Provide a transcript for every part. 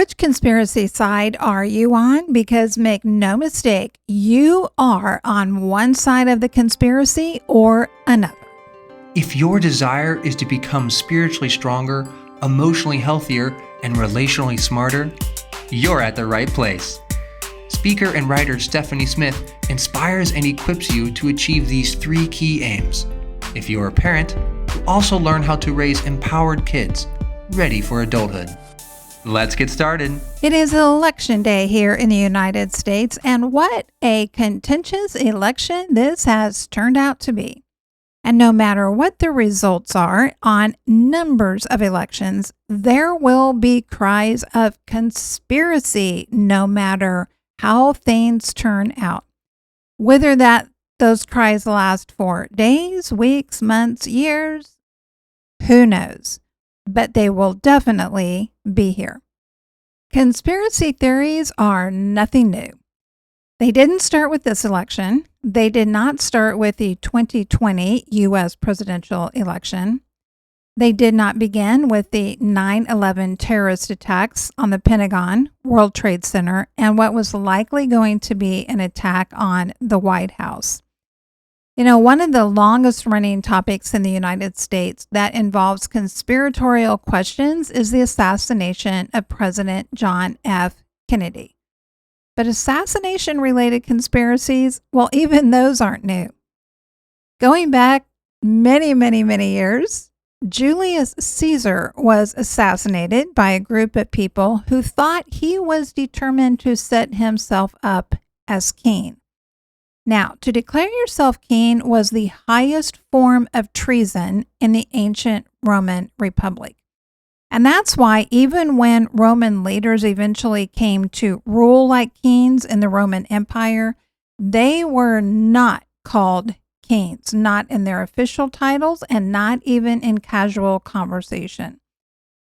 Which conspiracy side are you on? Because make no mistake, you are on one side of the conspiracy or another. If your desire is to become spiritually stronger, emotionally healthier, and relationally smarter, you're at the right place. Speaker and writer Stephanie Smith inspires and equips you to achieve these 3 key aims. If you're a parent, you also learn how to raise empowered kids, ready for adulthood. Let's get started. It is election day here in the United States, and what a contentious election this has turned out to be. And no matter what the results are on numbers of elections, there will be cries of conspiracy no matter how things turn out. Whether those cries last for days, weeks, months, years, who knows? But they will definitely be here. Conspiracy theories are nothing new. They didn't start with this election. They did not start with the 2020 U.S. presidential election. They did not begin with the 9/11 terrorist attacks on the Pentagon, World Trade Center, and what was likely going to be an attack on the White House. You know, one of the longest running topics in the United States that involves conspiratorial questions is the assassination of President John F. Kennedy. But assassination-related conspiracies, well, even those aren't new. Going back many years, Julius Caesar was assassinated by a group of people who thought he was determined to set himself up as king. Now, to declare yourself king was the highest form of treason in the ancient Roman Republic. And that's why even when Roman leaders eventually came to rule like kings in the Roman Empire, they were not called kings, not in their official titles and not even in casual conversation.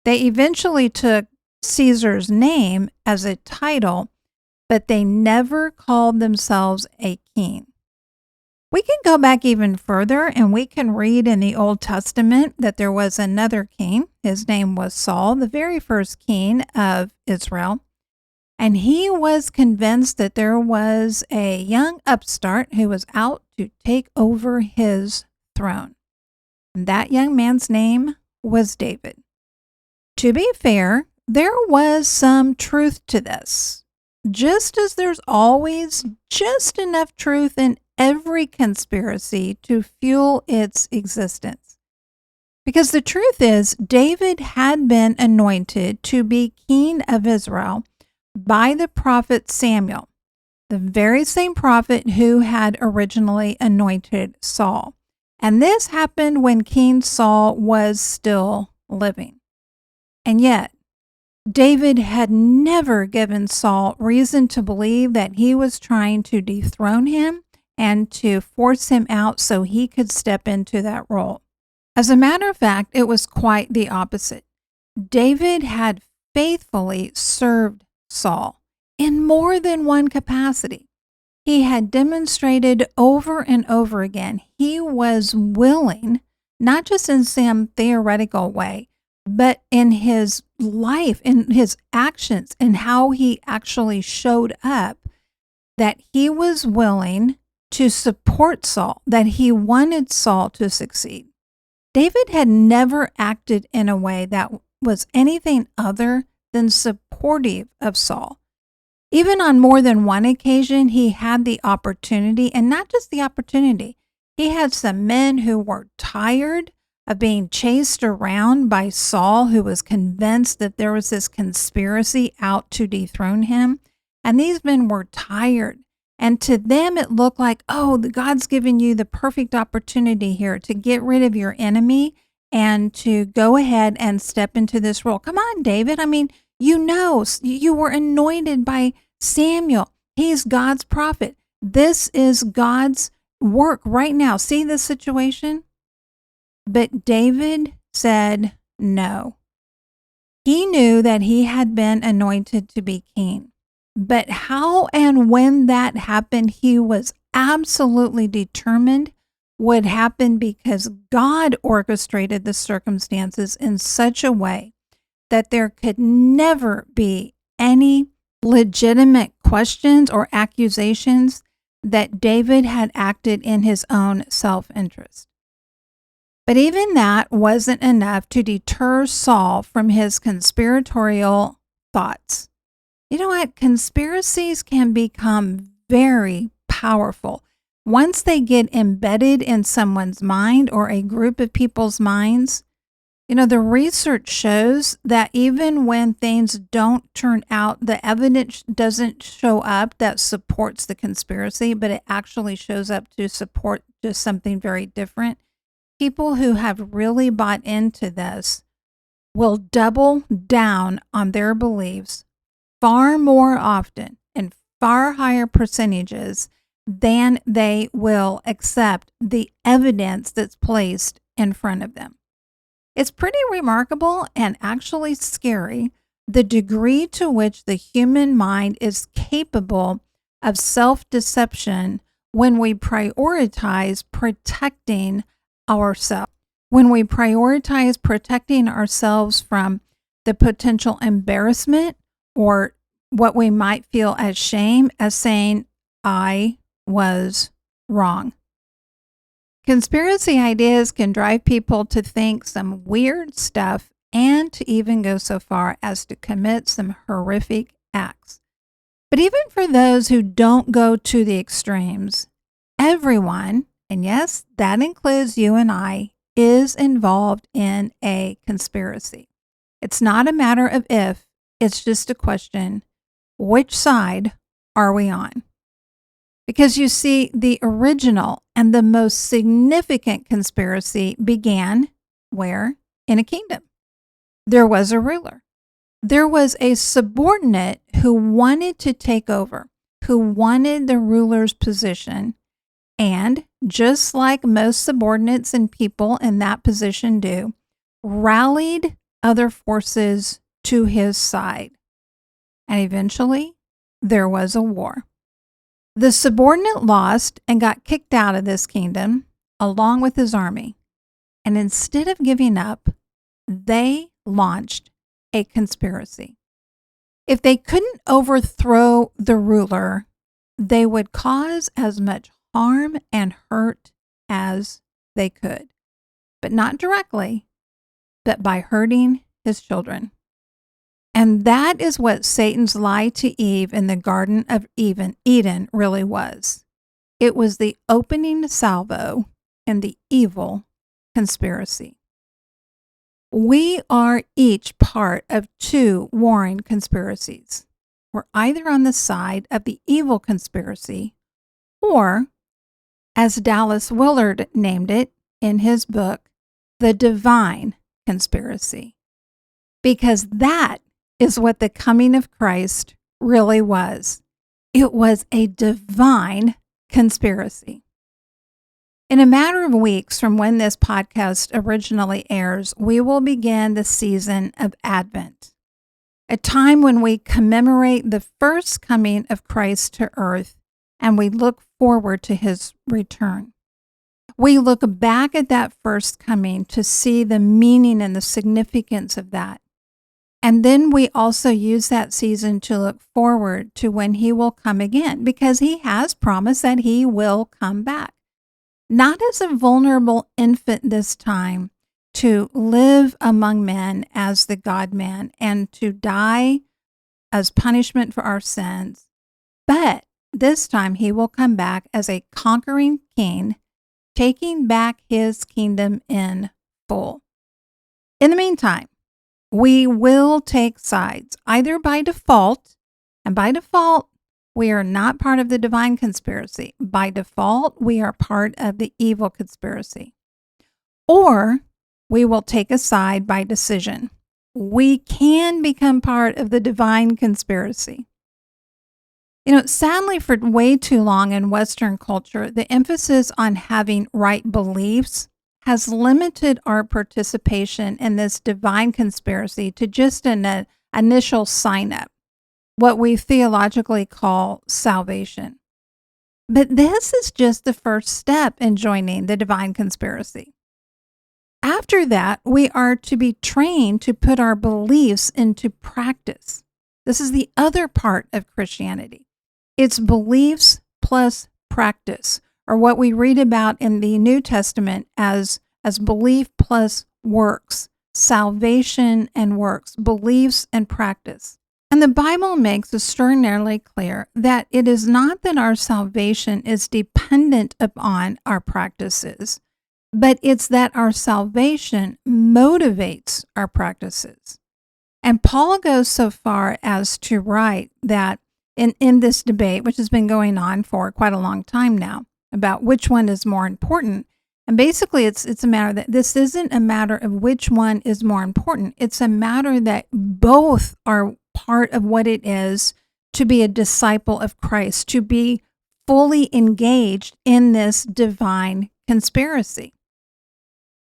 They eventually took Caesar's name as a title, but they never called themselves a king. We can go back even further and we can read in the Old Testament that there was another king. His name was Saul, the very first king of Israel. And he was convinced that there was a young upstart who was out to take over his throne. And that young man's name was David. To be fair, there was some truth to this. Just as there's always just enough truth in every conspiracy to fuel its existence. Because the truth is, David had been anointed to be king of Israel by the prophet Samuel, the very same prophet who had originally anointed Saul. And this happened when King Saul was still living. And yet, David had never given Saul reason to believe that he was trying to dethrone him and to force him out so he could step into that role. As a matter of fact, it was quite the opposite. David had faithfully served Saul in more than one capacity. He had demonstrated over and over again he was willing, not just in some theoretical way, but in his life, in his actions, and how he actually showed up, that he was willing to support Saul, that he wanted Saul to succeed. David had never acted in a way that was anything other than supportive of Saul. Even on more than one occasion, he had the opportunity, and not just the opportunity, he had some men who were tired of being chased around by Saul, who was convinced that there was this conspiracy out to dethrone him. And these men were tired. And to them, it looked like, oh, God's given you the perfect opportunity here to get rid of your enemy and to go ahead and step into this role. Come on, David. I mean, you know, you were anointed by Samuel. He's God's prophet. This is God's work right now. See this situation? But David said no. He knew that he had been anointed to be king. But how and when that happened, he was absolutely determined would happen because God orchestrated the circumstances in such a way that there could never be any legitimate questions or accusations that David had acted in his own self-interest. But even that wasn't enough to deter Saul from his conspiratorial thoughts. You know what? Conspiracies can become very powerful. Once they get embedded in someone's mind or a group of people's minds, the research shows that even when things don't turn out, the evidence doesn't show up that supports the conspiracy, but it actually shows up to support just something very different. People who have really bought into this will double down on their beliefs far more often and far higher percentages than they will accept the evidence that's placed in front of them. It's pretty remarkable and actually scary the degree to which the human mind is capable of self-deception when we prioritize protecting ourselves. When we prioritize protecting ourselves from the potential embarrassment or what we might feel as shame, as saying, I was wrong. Conspiracy ideas can drive people to think some weird stuff and to even go so far as to commit some horrific acts. But even for those who don't go to the extremes, everyone, and yes, that includes you and I, is involved in a conspiracy. It's not a matter of if, it's just a question, which side are we on? Because you see, the original and the most significant conspiracy began where? In a kingdom. There was a ruler. There was a subordinate who wanted to take over, who wanted the ruler's position. And just like most subordinates and people in that position do, rallied other forces to his side. And eventually, there was a war. The subordinate lost and got kicked out of this kingdom along with his army. And instead of giving up, they launched a conspiracy. If they couldn't overthrow the ruler, they would cause as much harm and hurt as they could, but not directly, but by hurting his children. And that is what Satan's lie to Eve in the Garden of Eden really was. It was the opening salvo in the evil conspiracy. We are each part of two warring conspiracies. We're either on the side of the evil conspiracy or, as Dallas Willard named it in his book, the divine conspiracy. Because that is what the coming of Christ really was. It was a divine conspiracy. In a matter of weeks from when this podcast originally airs, we will begin the season of Advent, a time when we commemorate the first coming of Christ to earth and we look forward to his return. We look back at that first coming to see the meaning and the significance of that. And then we also use that season to look forward to when he will come again, because he has promised that he will come back. Not as a vulnerable infant this time, to live among men as the God-man and to die as punishment for our sins. But this time he will come back as a conquering king, taking back his kingdom in full. In the meantime, we will take sides, either by default, and by default, we are not part of the divine conspiracy. By default, we are part of the evil conspiracy. Or we will take a side by decision. We can become part of the divine conspiracy. Sadly, for way too long in Western culture, the emphasis on having right beliefs has limited our participation in this divine conspiracy to just an initial sign-up, what we theologically call salvation. But this is just the first step in joining the divine conspiracy. After that, we are to be trained to put our beliefs into practice. This is the other part of Christianity. It's beliefs plus practice, or what we read about in the New Testament as belief plus works, salvation and works, beliefs and practice. And the Bible makes extraordinarily clear that it is not that our salvation is dependent upon our practices, but it's that our salvation motivates our practices. And Paul goes so far as to write that in this debate, which has been going on for quite a long time now, about which one is more important. And basically, it's a matter that this isn't a matter of which one is more important. It's a matter that both are part of what it is to be a disciple of Christ, to be fully engaged in this divine conspiracy.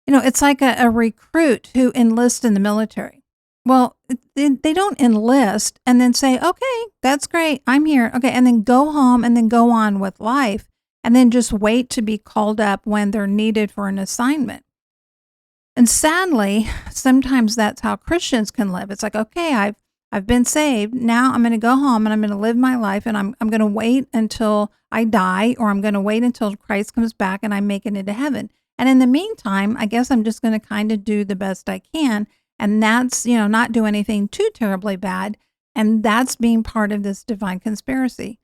It's like a recruit who enlists in the military. Well, they don't enlist and then say, okay, that's great, I'm here. Okay, and then go home and then go on with life and then just wait to be called up when they're needed for an assignment. And sadly, sometimes that's how Christians can live. It's like, okay, I've been saved. Now I'm going to go home and I'm going to live my life and I'm going to wait until I die, or I'm going to wait until Christ comes back and I make it into heaven. And in the meantime, I guess I'm just going to kind of do the best I can. And that's, not do anything too terribly bad. And that's being part of this divine conspiracy.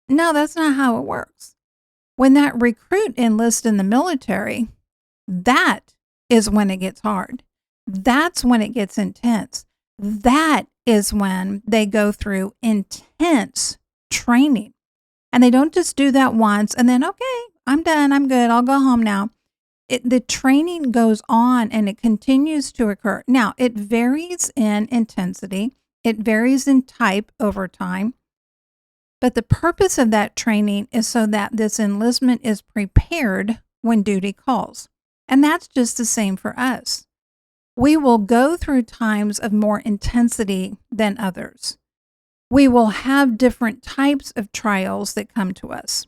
No, that's not how it works. When that recruit enlists in the military, that is when it gets hard. That's when it gets intense. That is when they go through intense training. And they don't just do that once and then, okay, I'm done, I'm good, I'll go home now. The training goes on and it continues to occur. Now, it varies in intensity. It varies in type over time. But the purpose of that training is so that this enlistment is prepared when duty calls. And that's just the same for us. We will go through times of more intensity than others. We will have different types of trials that come to us.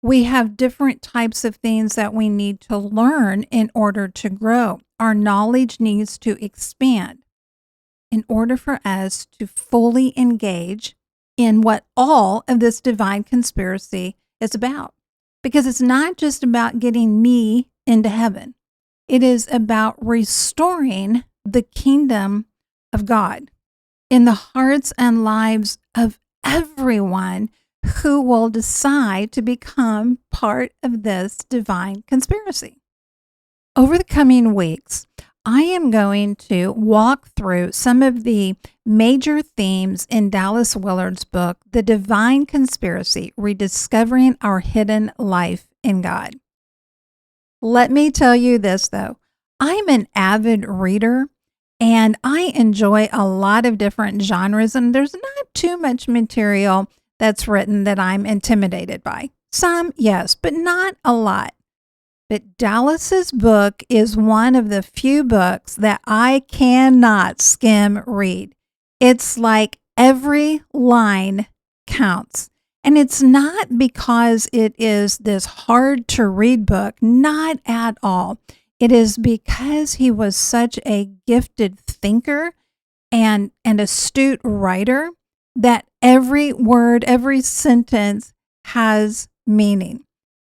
We have different types of things that we need to learn in order to grow. Our knowledge needs to expand in order for us to fully engage in what all of this divine conspiracy is about. Because it's not just about getting me into heaven. It is about restoring the kingdom of God in the hearts and lives of everyone who will decide to become part of this divine conspiracy. Over the coming weeks, I am going to walk through some of the major themes in Dallas Willard's book, The Divine Conspiracy: Rediscovering Our Hidden Life in God. Let me tell you this, though. I'm an avid reader, and I enjoy a lot of different genres, and there's not too much material that's written that I'm intimidated by. Some, yes, but not a lot. But Dallas's book is one of the few books that I cannot skim read. It's like every line counts. And it's not because it is this hard to read book, not at all. It is because he was such a gifted thinker and astute writer that every word, every sentence has meaning.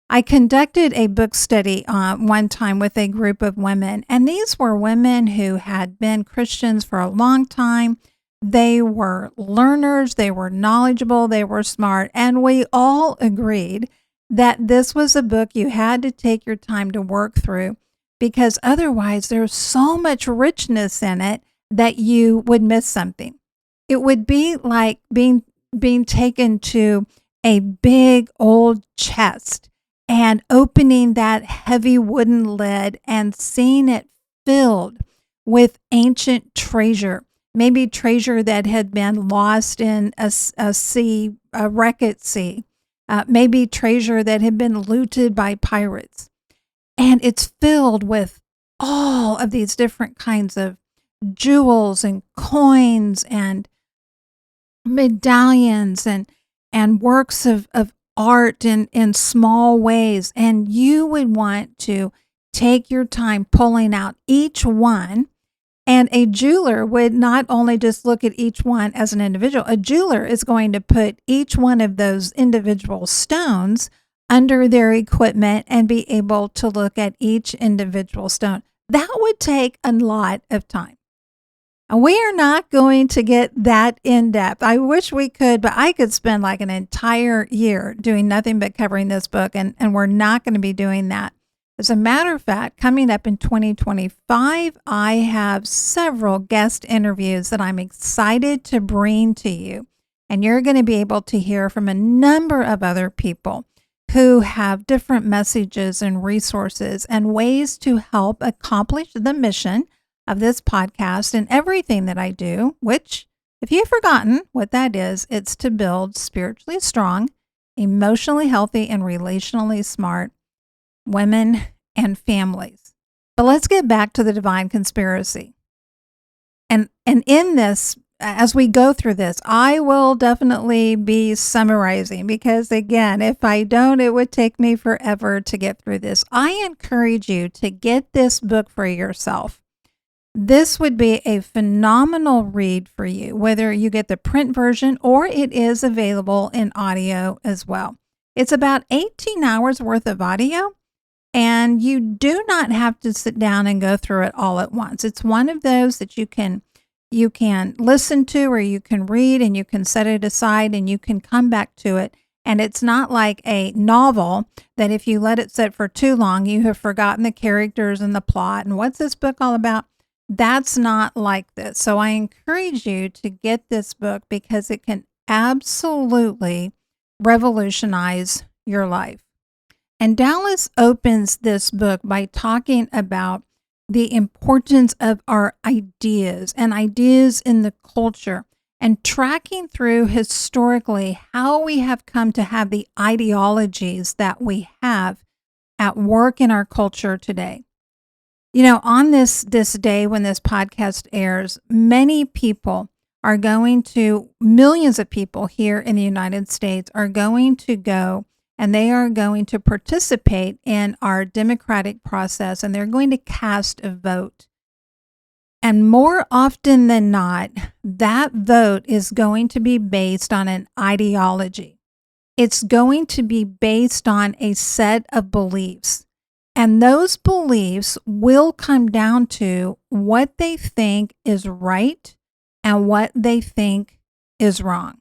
I conducted a book study one time with a group of women, and these were women who had been Christians for a long time. They were learners, they were knowledgeable, they were smart, and we all agreed that this was a book you had to take your time to work through, because otherwise there's so much richness in it that you would miss something. It would be like being taken to a big old chest and opening that heavy wooden lid and seeing it filled with ancient treasure, maybe treasure that had been lost in a sea, a wrecked sea, maybe treasure that had been looted by pirates. And it's filled with all of these different kinds of jewels and coins and medallions and works of art in small ways. And you would want to take your time pulling out each one And a jeweler would not only just look at each one as an individual, a jeweler is going to put each one of those individual stones under their equipment and be able to look at each individual stone. That would take a lot of time. And we are not going to get that in depth. I wish we could, but I could spend like an entire year doing nothing but covering this book, and we're not going to be doing that. As a matter of fact, coming up in 2025, I have several guest interviews that I'm excited to bring to you. And you're going to be able to hear from a number of other people who have different messages and resources and ways to help accomplish the mission of this podcast and everything that I do, which, if you've forgotten what that is, it's to build spiritually strong, emotionally healthy, and relationally smart women and families. But let's get back to the divine conspiracy. And in this, as we go through this, I will definitely be summarizing because, again, if I don't, it would take me forever to get through this. I encourage you to get this book for yourself. This would be a phenomenal read for you, whether you get the print version or it is available in audio as well. It's about 18 hours worth of audio, and you do not have to sit down and go through it all at once. It's one of those that you can listen to, or you can read, and you can set it aside and you can come back to it. And it's not like a novel that if you let it sit for too long, you have forgotten the characters and the plot and what's this book all about. That's not like this. So I encourage you to get this book because it can absolutely revolutionize your life. And Dallas opens this book by talking about the importance of our ideas and ideas in the culture and tracking through historically how we have come to have the ideologies that we have at work in our culture today. You know, on this day when this podcast airs, many people are going to, millions of people here in the United States are going to go and they are going to participate in our democratic process, and they're going to cast a vote. And more often than not, that vote is going to be based on an ideology. It's going to be based on a set of beliefs. And those beliefs will come down to what they think is right and what they think is wrong.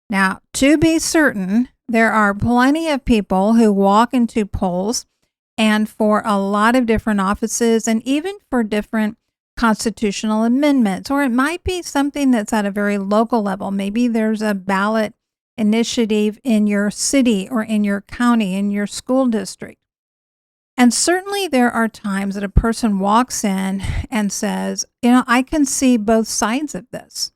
Now, to be certain, there are plenty of people who walk into polls and for a lot of different offices and even for different constitutional amendments, or it might be something that's at a very local level. Maybe there's a ballot initiative in your city or in your county, in your school district. And certainly there are times that a person walks in and says, you know, I can see both sides of this.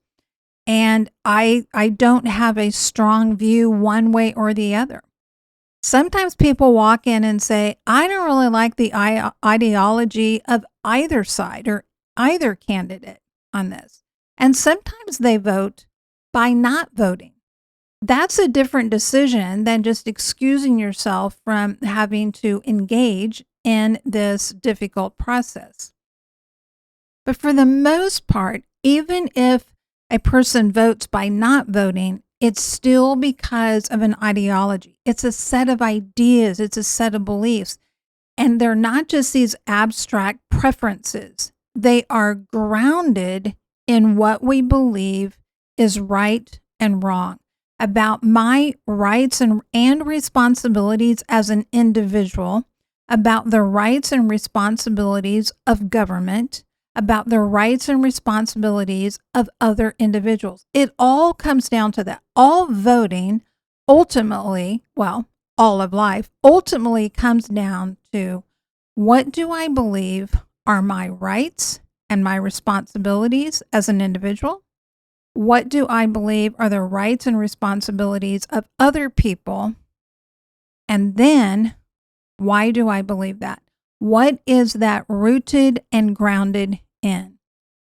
And I don't have a strong view one way or the other. Sometimes people walk in and say, I don't really like the ideology of either side or either candidate on this. And sometimes they vote by not voting. That's a different decision than just excusing yourself from having to engage in this difficult process. But for the most part, even if a person votes by not voting, it's still because of an ideology. It's a set of ideas. It's a set of beliefs. And they're not just these abstract preferences. They are grounded in what we believe is right and wrong, about my rights and responsibilities as an individual, about the rights and responsibilities of government, about the rights and responsibilities of other individuals. It all comes down to that. All voting ultimately, well, all of life ultimately comes down to, what do I believe are my rights and my responsibilities as an individual? What do I believe are the rights and responsibilities of other people? And then, why do I believe that? What is that rooted and grounded in?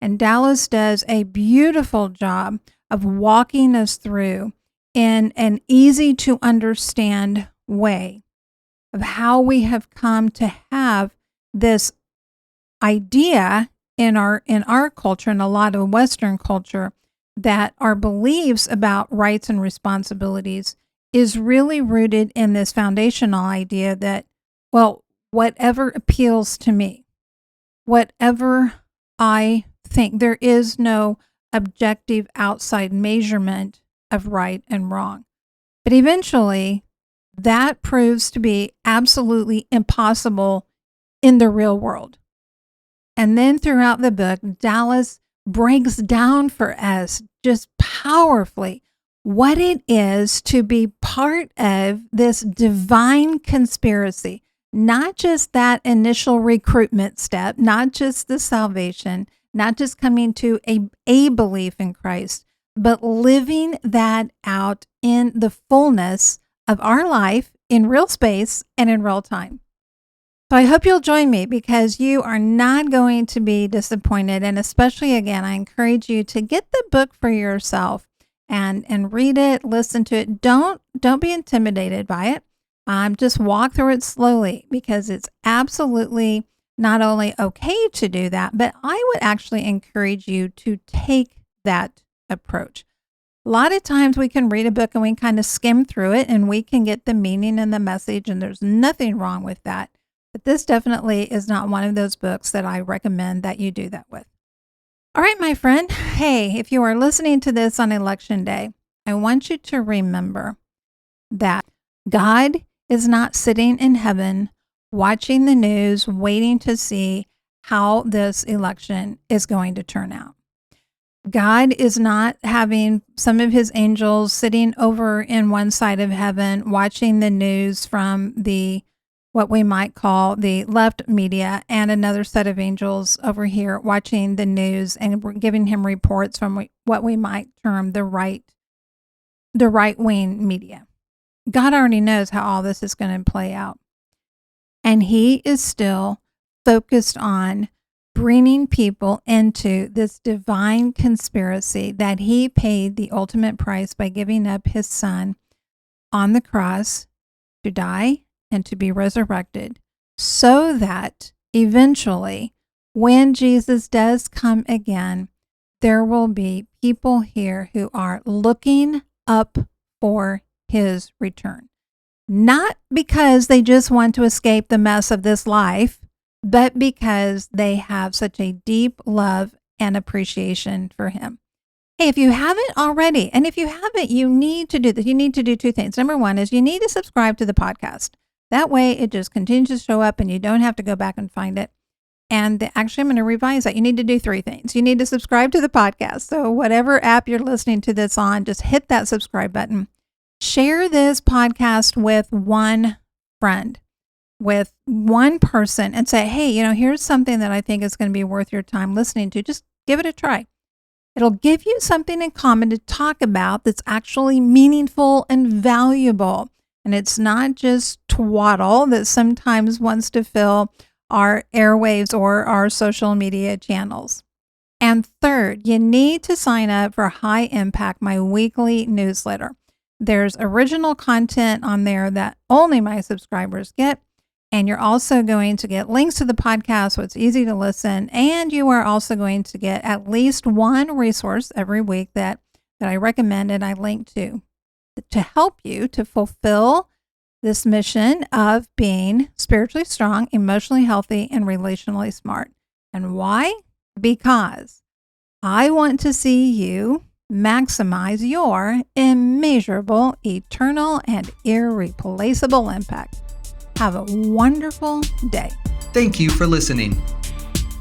And Dallas does a beautiful job of walking us through in an easy to understand way of how we have come to have this idea in our culture and a lot of Western culture, that our beliefs about rights and responsibilities is really rooted in this foundational idea that, well, whatever appeals to me, whatever I think, there is no objective outside measurement of right and wrong. But eventually, that proves to be absolutely impossible in the real world. And then throughout the book, Dallas breaks down for us just powerfully what it is to be part of this divine conspiracy, not just that initial recruitment step, not just the salvation, not just coming to a belief in Christ, but living that out in the fullness of our life in real space and in real time. So I hope you'll join me, because you are not going to be disappointed. And especially, again, I encourage you to get the book for yourself and read it, listen to it. Don't be intimidated by it. Just walk through it slowly, because it's absolutely not only okay to do that, but I would actually encourage you to take that approach. A lot of times we can read a book and we kind of skim through it and we can get the meaning and the message, and there's nothing wrong with that. But this definitely is not one of those books that I recommend that you do that with. All right, my friend. Hey, if you are listening to this on Election Day, I want you to remember that God is not sitting in heaven watching the news, waiting to see how this election is going to turn out. God is not having some of his angels sitting over in one side of heaven watching the news from what we might call the left media, and another set of angels over here watching the news and giving him reports from what we might term the right-wing media. God already knows how all this is going to play out. And he is still focused on bringing people into this divine conspiracy that he paid the ultimate price by giving up his son on the cross to die and to be resurrected, so that eventually, when Jesus does come again, there will be people here who are looking up for his return. Not because they just want to escape the mess of this life, but because they have such a deep love and appreciation for him. Hey, if you haven't already, and if you haven't, you need to do this. You need to do two things. Number one is you need to subscribe to the podcast. That way it just continues to show up and you don't have to go back and find it. And actually, I'm going to revise that. You need to do three things. You need to subscribe to the podcast. So whatever app you're listening to this on, just hit that subscribe button. Share this podcast with one friend, with one person, and say, hey, here's something that I think is going to be worth your time listening to. Just give it a try. It'll give you something in common to talk about that's actually meaningful and valuable. And it's not just twaddle that sometimes wants to fill our airwaves or our social media channels. And third, you need to sign up for High Impact, my weekly newsletter. There's original content on there that only my subscribers get. And you're also going to get links to the podcast so it's easy to listen. And you are also going to get at least one resource every week that I recommend and I link to help you to fulfill this mission of being spiritually strong, emotionally healthy, and relationally smart. And why? Because I want to see you maximize your immeasurable, eternal, and irreplaceable impact. Have a wonderful day. Thank you for listening.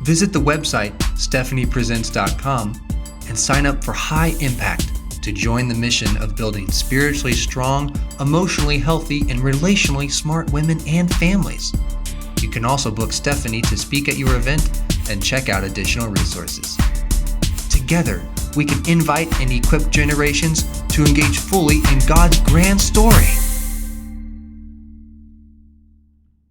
Visit the website stephaniepresents.com and sign up for High Impact to join the mission of building spiritually strong, emotionally healthy, and relationally smart women and families. You can also book Stephanie to speak at your event and check out additional resources. Together, we can invite and equip generations to engage fully in God's grand story.